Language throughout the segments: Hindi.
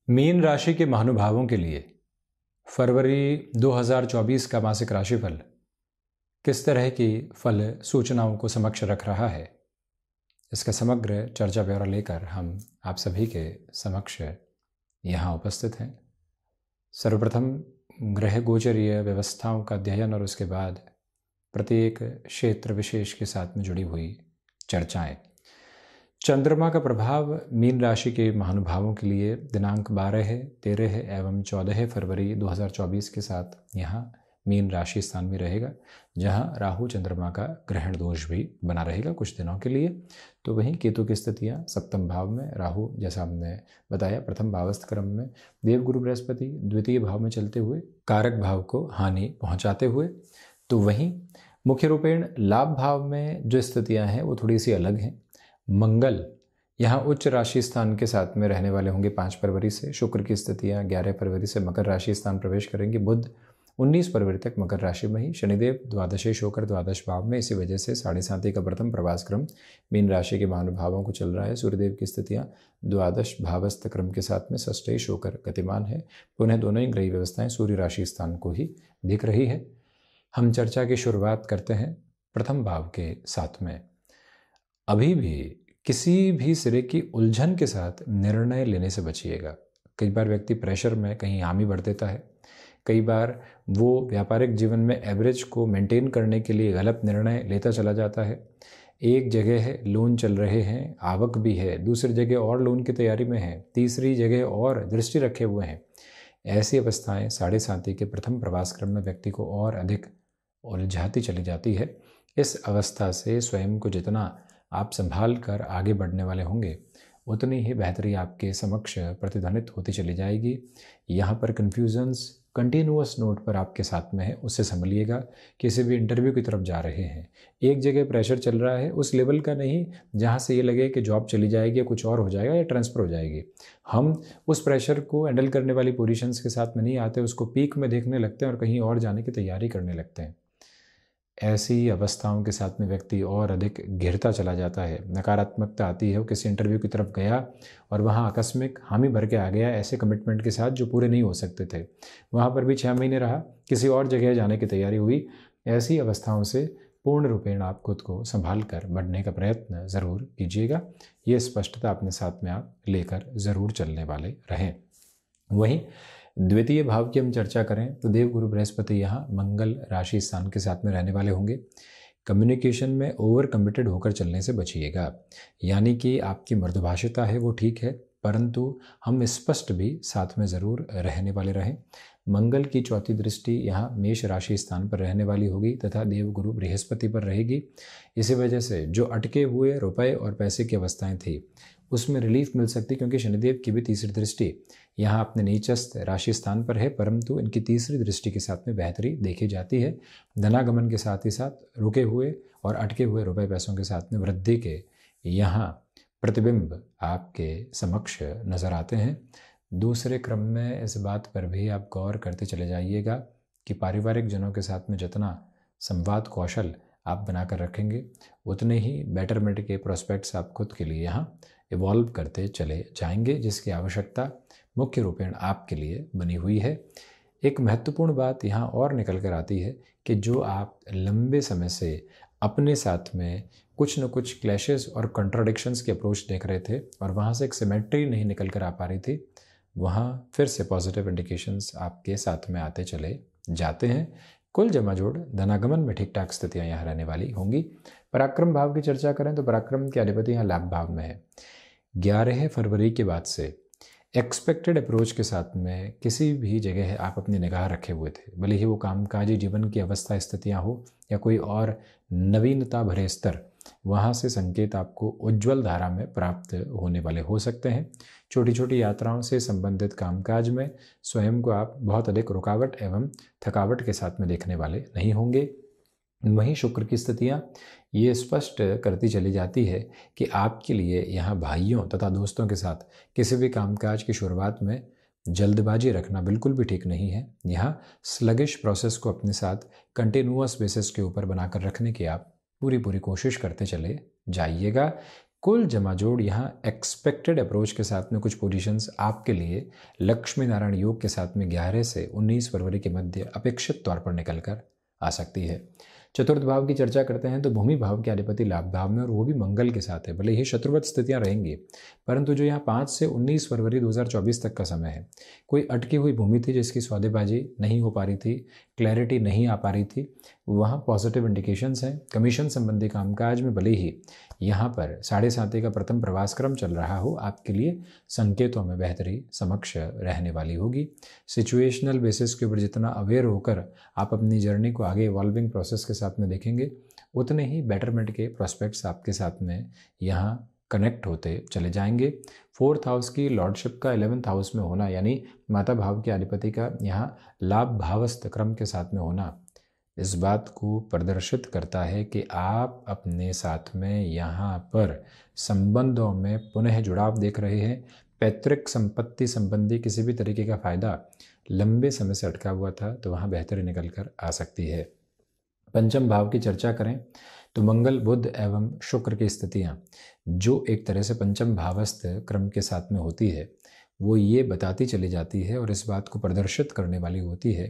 मीन राशि के महानुभावों के लिए फरवरी 2024 का मासिक राशिफल किस तरह की फल सूचनाओं को समक्ष रख रहा है, इसका समग्र चर्चा ब्यौरा लेकर हम आप सभी के समक्ष यहाँ उपस्थित हैं। सर्वप्रथम ग्रह गोचरीय व्यवस्थाओं का अध्ययन और उसके बाद प्रत्येक क्षेत्र विशेष के साथ में जुड़ी हुई चर्चाएं। चंद्रमा का प्रभाव मीन राशि के महानुभावों के लिए दिनांक 12, 13 एवं 14 फरवरी 2024 के साथ यहाँ मीन राशि स्थान में रहेगा, जहाँ राहु चंद्रमा का ग्रहण दोष भी बना रहेगा कुछ दिनों के लिए। तो वहीं केतु की स्थितियाँ सप्तम भाव में, राहु जैसा हमने बताया प्रथम भावस्थ क्रम में, देवगुरु बृहस्पति द्वितीय भाव में चलते हुए कारक भाव को हानि पहुँचाते हुए। तो वहीं मुख्य रूपेण लाभ भाव में जो स्थितियाँ हैं वो थोड़ी सी अलग हैं। मंगल यहाँ उच्च राशि स्थान के साथ में रहने वाले होंगे 5 फरवरी से। शुक्र की स्थितियाँ 11 फरवरी से मकर राशि स्थान प्रवेश करेंगे। बुध 19 फरवरी तक मकर राशि में ही। शनिदेव द्वादशेश होकर द्वादश भाव में, इसी वजह से 7.5 का प्रथम प्रवास क्रम मीन राशि के महानुभावों को चल रहा है। सूर्यदेव की स्थितियाँ द्वादश भावस्थ क्रम के साथ में षष्ठेश होकर गतिमान है। पुनः दोनों ही ग्रही व्यवस्थाएं सूर्य राशि स्थान को ही दिख रही है। हम चर्चा की शुरुआत करते हैं प्रथम भाव के साथ में। अभी भी किसी भी सिरे की उलझन के साथ निर्णय लेने से बचिएगा। कई बार व्यक्ति प्रेशर में कहीं हामी भर देता है, कई बार वो व्यापारिक जीवन में एवरेज को मेंटेन करने के लिए गलत निर्णय लेता चला जाता है। एक जगह है लोन चल रहे हैं, आवक भी है, दूसरी जगह और लोन की तैयारी में है, तीसरी जगह और दृष्टि रखे हुए हैं। ऐसी अवस्थाएं 7.5 के प्रथम प्रवास क्रम में व्यक्ति को और अधिक उलझाती चली जाती है। इस अवस्था से स्वयं को जितना आप संभाल कर आगे बढ़ने वाले होंगे, उतनी ही बेहतरी आपके समक्ष प्रतिध्वनित होती चली जाएगी। यहाँ पर कन्फ्यूजन्स कंटिन्यूअस नोट पर आपके साथ में है, उससे संभलिएगा। किसी भी इंटरव्यू की तरफ जा रहे हैं, एक जगह प्रेशर चल रहा है, उस लेवल का नहीं जहाँ से ये लगे कि जॉब चली जाएगी या कुछ और हो जाएगा या ट्रांसफ़र हो जाएगी। हम उस प्रेशर को हैंडल करने वाली पोजीशंस के साथ में नहीं आते, उसको पीक में देखने लगते हैं और कहीं और जाने की तैयारी करने लगते हैं। ऐसी अवस्थाओं के साथ में व्यक्ति और अधिक घिरता चला जाता है, नकारात्मकता आती है। वो किसी इंटरव्यू की तरफ गया और वहाँ आकस्मिक हामी भर के आ गया ऐसे कमिटमेंट के साथ जो पूरे नहीं हो सकते थे। वहाँ पर भी 6 महीने रहा, किसी और जगह जाने की तैयारी हुई। ऐसी अवस्थाओं से पूर्ण रूपेण आप खुद को संभाल कर बढ़ने का प्रयत्न ज़रूर कीजिएगा। ये स्पष्टता अपने साथ में आप लेकर ज़रूर चलने वाले रहें। वहीं द्वितीय भाव की हम चर्चा करें तो देवगुरु बृहस्पति यहाँ मंगल राशि स्थान के साथ में रहने वाले होंगे। कम्युनिकेशन में ओवर कमिटेड होकर चलने से बचिएगा, यानी कि आपकी मृदुभाषिता है वो ठीक है, परंतु हम स्पष्ट भी साथ में ज़रूर रहने वाले रहें। मंगल की चौथी दृष्टि यहाँ मेष राशि स्थान पर रहने वाली होगी तथा देवगुरु बृहस्पति पर रहेगी। इसी वजह से जो अटके हुए रुपए और पैसे की अवस्थाएं थी उसमें रिलीफ मिल सकती, क्योंकि शनिदेव की भी तीसरी दृष्टि यहाँ अपने नीचस्थ राशि स्थान पर है, परंतु इनकी तीसरी दृष्टि के साथ में बेहतरी देखी जाती है। धनागमन के साथ ही साथ रुके हुए और अटके हुए रुपए पैसों के साथ में वृद्धि के यहाँ प्रतिबिंब आपके समक्ष नज़र आते हैं। दूसरे क्रम में इस बात पर भी आप गौर करते चले जाइएगा कि पारिवारिक जनों के साथ में जितना संवाद कौशल आप बनाकर रखेंगे, उतने ही बेटरमेंट के प्रोस्पेक्ट्स आप खुद के लिए यहाँ इवॉल्व करते चले जाएंगे, जिसकी आवश्यकता मुख्य रूपेण आपके लिए बनी हुई है। एक महत्वपूर्ण बात यहाँ और निकल कर आती है कि जो आप लंबे समय से अपने साथ में कुछ न कुछ क्लैशेस और कॉन्ट्राडिक्शंस की अप्रोच देख रहे थे और वहाँ से एक सिमेट्री नहीं निकल कर आ पा रही थी, वहाँ फिर से पॉजिटिव इंडिकेशंस आपके साथ में आते चले जाते हैं। कुल जमा जोड़ धनागमन में ठीक ठाक स्थितियाँ यहाँ रहने वाली होंगी। पराक्रम भाव की चर्चा करें तो पराक्रम के अधिपति यहाँ लाभ भाव में है। 11 फरवरी के बाद से एक्सपेक्टेड अप्रोच के साथ में किसी भी जगह आप अपनी निगाह रखे हुए थे, भले ही वो कामकाजी जीवन की अवस्था स्थितियाँ हो या कोई और नवीनता भरे स्तर, वहाँ से संकेत आपको उज्ज्वल धारा में प्राप्त होने वाले हो सकते हैं। छोटी छोटी यात्राओं से संबंधित कामकाज में स्वयं को आप बहुत अधिक रुकावट एवं थकावट के साथ में देखने वाले नहीं होंगे। वहीं शुक्र की स्थितियाँ ये स्पष्ट करती चली जाती है कि आपके लिए यहाँ भाइयों तथा दोस्तों के साथ किसी भी कामकाज की शुरुआत में जल्दबाजी रखना बिल्कुल भी ठीक नहीं है। यहाँ स्लगिश प्रोसेस को अपने साथ कंटिन्यूअस बेसिस के ऊपर बनाकर रखने की आप पूरी कोशिश करते चले जाइएगा। कुल जमाजोड़ यहाँ एक्सपेक्टेड अप्रोच के साथ में कुछ पोजीशंस आपके लिए लक्ष्मी नारायण योग के साथ में 11 से 19 फरवरी के मध्य अपेक्षित तौर पर निकल कर आ सकती है। चतुर्थ भाव की चर्चा करते हैं तो भूमि भाव के अधिपति लाभ भाव में और वो भी मंगल के साथ है। भले ही शत्रुवत स्थितियां रहेंगी, परंतु जो यहाँ 5 से 19 फरवरी 2024 तक का समय है, कोई अटकी हुई भूमि थी जिसकी सौदेबाजी नहीं हो पा रही थी, क्लैरिटी नहीं आ पा रही थी, वहाँ पॉजिटिव इंडिकेशंस हैं। कमीशन संबंधी कामकाज में भले ही यहाँ पर 7.5 का प्रथम प्रवास क्रम चल रहा हो, आपके लिए संकेतों में बेहतरी समक्ष रहने वाली होगी। सिचुएशनल बेसिस के ऊपर जितना अवेयर होकर आप अपनी जर्नी को आगे इवॉल्विंग प्रोसेस के साथ में देखेंगे, उतने ही बेटरमेंट के प्रोस्पेक्ट्स आपके साथ में यहाँ कनेक्ट होते चले जाएंगे। 4th हाउस की लॉर्डशिप का 11th हाउस में होना, यानी माता भाव के अधिपति का यहाँ लाभ भावस्थ क्रम के साथ में होना, इस बात को प्रदर्शित करता है कि आप अपने साथ में यहाँ पर संबंधों में पुनः जुड़ाव देख रहे हैं। पैतृक संपत्ति संबंधी किसी भी तरीके का फायदा लंबे समय से अटका हुआ था तो वहाँ बेहतरी निकल कर आ सकती है। पंचम भाव की चर्चा करें तो मंगल, बुध एवं शुक्र की स्थितियाँ जो एक तरह से पंचम भावस्थ क्रम के साथ में होती है, वो ये बताती चली जाती है और इस बात को प्रदर्शित करने वाली होती है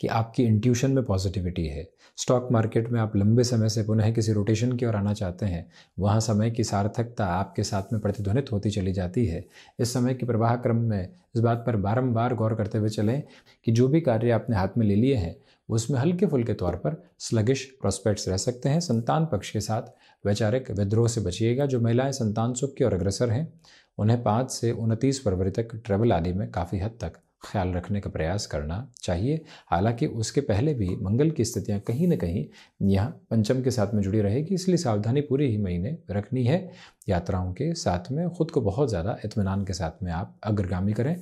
कि आपकी इंट्यूशन में पॉजिटिविटी है। स्टॉक मार्केट में आप लंबे समय से पुनः किसी रोटेशन की ओर आना चाहते हैं, वहाँ समय की सार्थकता आपके साथ में प्रतिध्वनित होती चली जाती है। इस समय के प्रवाह क्रम में इस बात पर बारंबार गौर करते हुए चलें कि जो भी कार्य आपने हाथ में ले लिए हैं उसमें हल्के फुल्के तौर पर स्लगिश प्रोस्पेक्ट्स रह सकते हैं। संतान पक्ष के साथ वैचारिक विद्रोह से बचिएगा। जो महिलाएं संतान सुख की ओर अग्रसर हैं, उन्हें 5 से 29 फरवरी तक ट्रैवल आदि में काफ़ी हद तक ख्याल रखने का प्रयास करना चाहिए। हालांकि उसके पहले भी मंगल की स्थितियां कहीं न कहीं यहाँ पंचम के साथ में जुड़ी रहेगी, इसलिए सावधानी पूरे ही महीने रखनी है। यात्राओं के साथ में खुद को बहुत ज़्यादा इत्मीनान के साथ में आप अग्रगामी करें।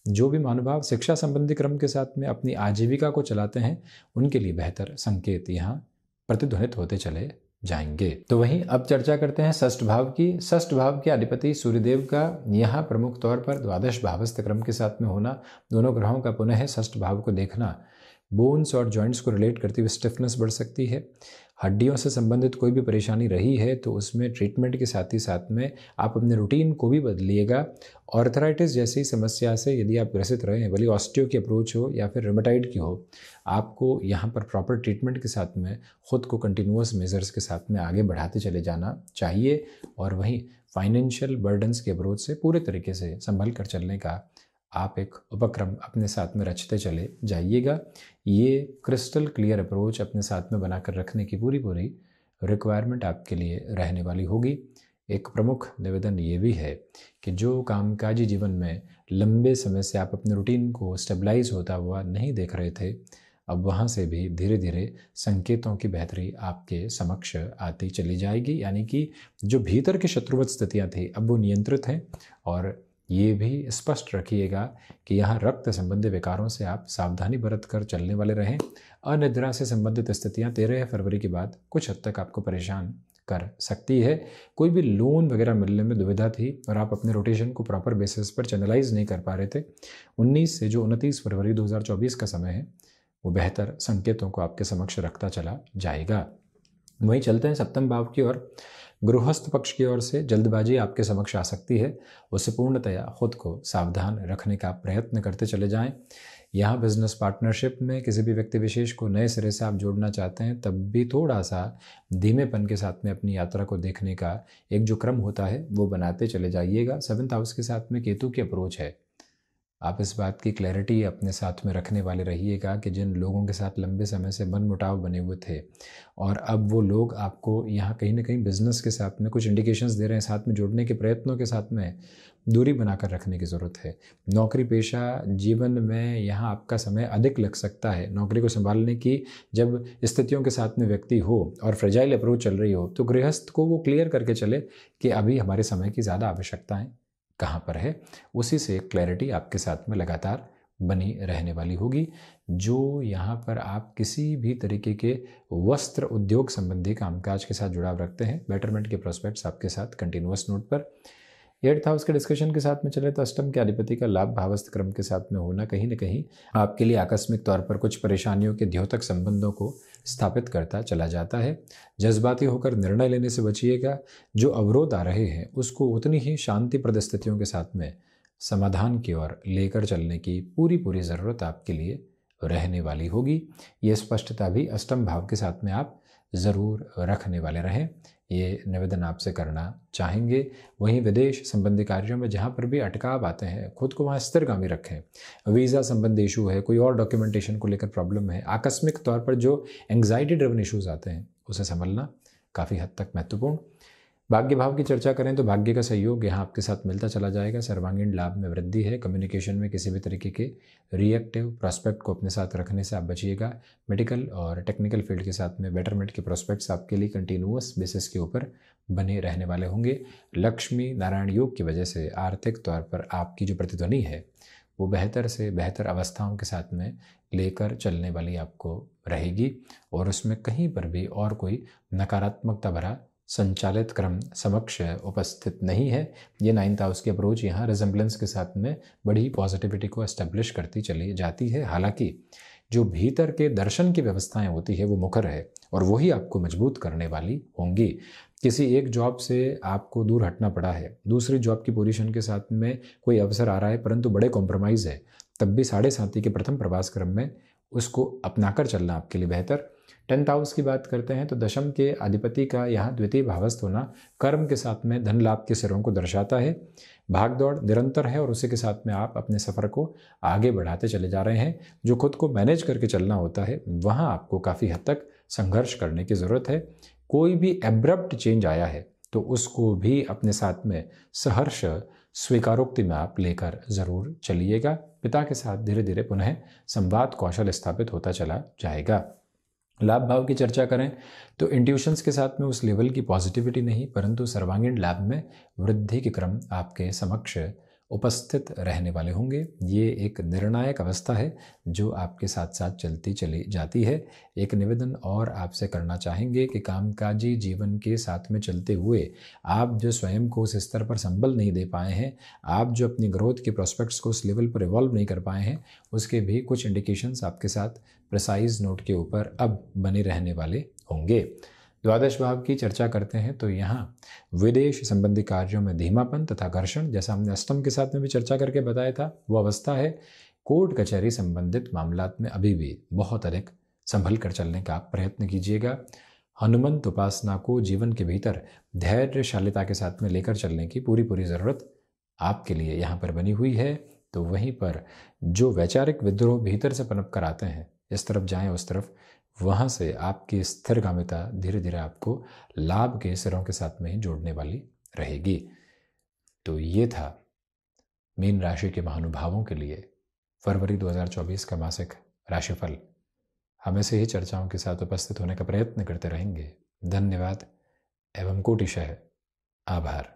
जो भी महानुभाव शिक्षा संबंधी क्रम के साथ में अपनी आजीविका को चलाते हैं, उनके लिए बेहतर संकेत यहाँ प्रतिध्वनित होते चले जाएंगे। तो वहीं अब चर्चा करते हैं षष्ठ भाव की। षष्ठ भाव के अधिपति सूर्यदेव का यहाँ प्रमुख तौर पर द्वादश भावस्थ क्रम के साथ में होना, दोनों ग्रहों का पुनः षष्ठ भाव को देखना बोन्स और जॉइंट्स को रिलेट करती हुई स्टिफनेस बढ़ सकती है। हड्डियों से संबंधित कोई भी परेशानी रही है तो उसमें ट्रीटमेंट के साथ ही साथ में आप अपने रूटीन को भी बदलिएगा। ऑर्थराइटिस जैसी समस्या से यदि आप ग्रसित रहे हैं, भले ऑस्टियो की अप्रोच हो या फिर रूमेटॉइड की हो, आपको यहाँ पर प्रॉपर ट्रीटमेंट के साथ में खुद को कंटिन्यूअस मेजर्स के साथ में आगे बढ़ाते चले जाना चाहिए। और वहीं फाइनेंशियल बर्डन्स के अप्रोच से पूरे तरीके से संभल कर चलने का आप एक उपक्रम अपने साथ में रचते चले जाइएगा। ये क्रिस्टल क्लियर अप्रोच अपने साथ में बनाकर रखने की पूरी रिक्वायरमेंट आपके लिए रहने वाली होगी। एक प्रमुख निवेदन ये भी है कि जो कामकाजी जीवन में लंबे समय से आप अपने रूटीन को स्टेबलाइज होता हुआ नहीं देख रहे थे, अब वहाँ से भी धीरे धीरे संकेतों की बेहतरी आपके समक्ष आती चली जाएगी। यानी कि जो भीतर की शत्रुवत स्थितियाँ थी अब वो नियंत्रित हैं। और ये भी स्पष्ट रखिएगा कि यहाँ रक्त संबंधी विकारों से आप सावधानी बरत कर चलने वाले रहें। अनिद्रा से संबंधित स्थितियाँ 13 फरवरी के बाद कुछ हद तक आपको परेशान कर सकती है। कोई भी लोन वगैरह मिलने में दुविधा थी और आप अपने रोटेशन को प्रॉपर बेसिस पर चैनलाइज नहीं कर पा रहे थे, 19 से जो 29 फरवरी 2024 का समय है वो बेहतर संकेतों को आपके समक्ष रखता चला जाएगा। वहीं चलते हैं सप्तम भाव की ओर। गृहस्थ पक्ष की ओर से जल्दबाजी आपके समक्ष आ सकती है, उससे पूर्णतया खुद को सावधान रखने का प्रयत्न करते चले जाएं। यहाँ बिजनेस पार्टनरशिप में किसी भी व्यक्ति विशेष को नए सिरे से आप जोड़ना चाहते हैं, तब भी थोड़ा सा धीमेपन के साथ में अपनी यात्रा को देखने का एक जो क्रम होता है वो बनाते चले जाइएगा। 7th हाउस के साथ में केतु की अप्रोच है। आप इस बात की क्लैरिटी अपने साथ में रखने वाले रहिएगा कि जिन लोगों के साथ लंबे समय से मनमुटाव बने हुए थे और अब वो लोग आपको यहाँ कहीं ना कहीं बिजनेस के साथ में कुछ इंडिकेशंस दे रहे हैं, साथ में जुड़ने के प्रयत्नों के साथ में दूरी बनाकर रखने की ज़रूरत है। नौकरी पेशा जीवन में यहाँ आपका समय अधिक लग सकता है। नौकरी को संभालने की जब स्थितियों के साथ में व्यक्ति हो और फ्रेजाइल अप्रोच चल रही हो तो गृहस्थ को वो क्लियर करके चले कि अभी हमारे समय की ज़्यादा आवश्यकताएँ कहाँ पर है। उसी से क्लैरिटी आपके साथ में लगातार बनी रहने वाली होगी। जो यहाँ पर आप किसी भी तरीके के वस्त्र उद्योग संबंधी कामकाज के साथ जुड़ाव रखते हैं, बेटरमेंट के प्रोस्पेक्ट्स आपके साथ कंटिन्यूअस नोट पर। 8th हाउस के डिस्कशन के साथ में चले तो अष्टम के अधिपति का लाभ भावस्थ क्रम के साथ में होना कहीं न कहीं आपके लिए आकस्मिक तौर पर कुछ परेशानियों के द्योतक संबंधों को स्थापित करता चला जाता है। जज्बाती होकर निर्णय लेने से बचिएगा। जो अवरोध आ रहे हैं उसको उतनी ही शांतिप्रद स्थितियों के साथ में समाधान की ओर लेकर चलने की पूरी ज़रूरत आपके लिए रहने वाली होगी। ये स्पष्टता भी अष्टम भाव के साथ में आप ज़रूर रखने वाले रहें, ये निवेदन आपसे करना चाहेंगे। वहीं विदेश संबंधी कार्यों में जहाँ पर भी अटकाव आते हैं खुद को वहाँ स्थिरगामी रखें। वीज़ा संबंधी इशू है, कोई और डॉक्यूमेंटेशन को लेकर प्रॉब्लम है, आकस्मिक तौर पर जो एंग्जाइटी ड्रिवन इशूज़ आते हैं उसे संभलना काफ़ी हद तक महत्वपूर्ण। भाग्य भाव की चर्चा करें तो भाग्य का सहयोग यहाँ आपके साथ मिलता चला जाएगा। सर्वांगीण लाभ में वृद्धि है। कम्युनिकेशन में किसी भी तरीके के रिएक्टिव प्रॉस्पेक्ट को अपने साथ रखने से आप बचिएगा। मेडिकल और टेक्निकल फील्ड के साथ में बेटरमेंट के प्रॉस्पेक्ट्स आपके लिए कंटिन्यूअस बेसिस के ऊपर बने रहने वाले होंगे। लक्ष्मी नारायण योग की वजह से आर्थिक तौर पर आपकी जो प्रतिध्वनि है वो बेहतर से बेहतर अवस्थाओं के साथ में लेकर चलने वाली आपको रहेगी और उसमें कहीं पर भी और कोई नकारात्मकता भरा संचालित क्रम समक्ष उपस्थित नहीं है। ये 9th हाउस की अप्रोच यहाँ रिजेम्बलेंस के साथ में बड़ी पॉजिटिविटी को एस्टेब्लिश करती चली जाती है। हालांकि जो भीतर के दर्शन की व्यवस्थाएं होती है वो मुखर है और वही आपको मजबूत करने वाली होंगी। किसी एक जॉब से आपको दूर हटना पड़ा है, दूसरी जॉब की पोजीशन के साथ में कोई अवसर आ रहा है परंतु बड़े कॉम्प्रोमाइज़ है, तब भी 7.5 के प्रथम प्रवास क्रम में उसको अपनाकर चलना आपके लिए बेहतर। 10th हाउस की बात करते हैं तो दशम के अधिपति का यहाँ द्वितीय भावस्थ होना कर्म के साथ में धन लाभ के सिरों को दर्शाता है। भाग दौड़ निरंतर है और उसी के साथ में आप अपने सफ़र को आगे बढ़ाते चले जा रहे हैं। जो खुद को मैनेज करके चलना होता है वहाँ आपको काफ़ी हद तक संघर्ष करने की ज़रूरत है। कोई भी एब्रप्ट चेंज आया है तो उसको भी अपने साथ में सहर्ष स्वीकारोक्ति में आप लेकर ज़रूर चलिएगा। पिता के साथ धीरे धीरे पुनः संवाद कौशल स्थापित होता चला जाएगा। लाभ भाव की चर्चा करें तो इंट्यूशंस के साथ में उस लेवल की पॉजिटिविटी नहीं परंतु सर्वांगीण लाभ में वृद्धि के क्रम आपके समक्ष उपस्थित रहने वाले होंगे। ये एक निर्णायक अवस्था है जो आपके साथ साथ चलती चली जाती है। एक निवेदन और आपसे करना चाहेंगे कि कामकाजी जीवन के साथ में चलते हुए आप जो स्वयं को उस स्तर पर संबल नहीं दे पाए हैं, आप जो अपनी ग्रोथ के प्रोस्पेक्ट्स को उस लेवल पर इवॉल्व नहीं कर पाए हैं, उसके भी कुछ इंडिकेशंस आपके साथ प्रिसाइज नोट के ऊपर अब बने रहने वाले होंगे। द्वादश भाव की चर्चा करते हैं तो यहाँ विदेश संबंधी कार्यों में धीमापन तथा घर्षण, जैसा हमने अष्टम के साथ में भी चर्चा करके बताया था, वो अवस्था है। कोर्ट कचहरी संबंधित मामलात में अभी भी बहुत अधिक संभल कर चलने का आप प्रयत्न कीजिएगा। हनुमंत उपासना को जीवन के भीतर धैर्यशालिता के साथ में लेकर चलने की पूरी ज़रूरत आपके लिए यहाँ पर बनी हुई है। तो वहीं पर जो वैचारिक विद्रोह भीतर से पनप कर आते हैं, इस तरफ जाएं उस तरफ, वहाँ से आपकी स्थिरगामिता धीरे धीरे आपको लाभ के सिरों के साथ में ही जोड़ने वाली रहेगी। तो ये था मीन राशि के महानुभावों के लिए फरवरी 2024 का मासिक राशिफल। हम ऐसे ही चर्चाओं के साथ उपस्थित होने का प्रयत्न करते रहेंगे। धन्यवाद एवं कोटिशः आभार।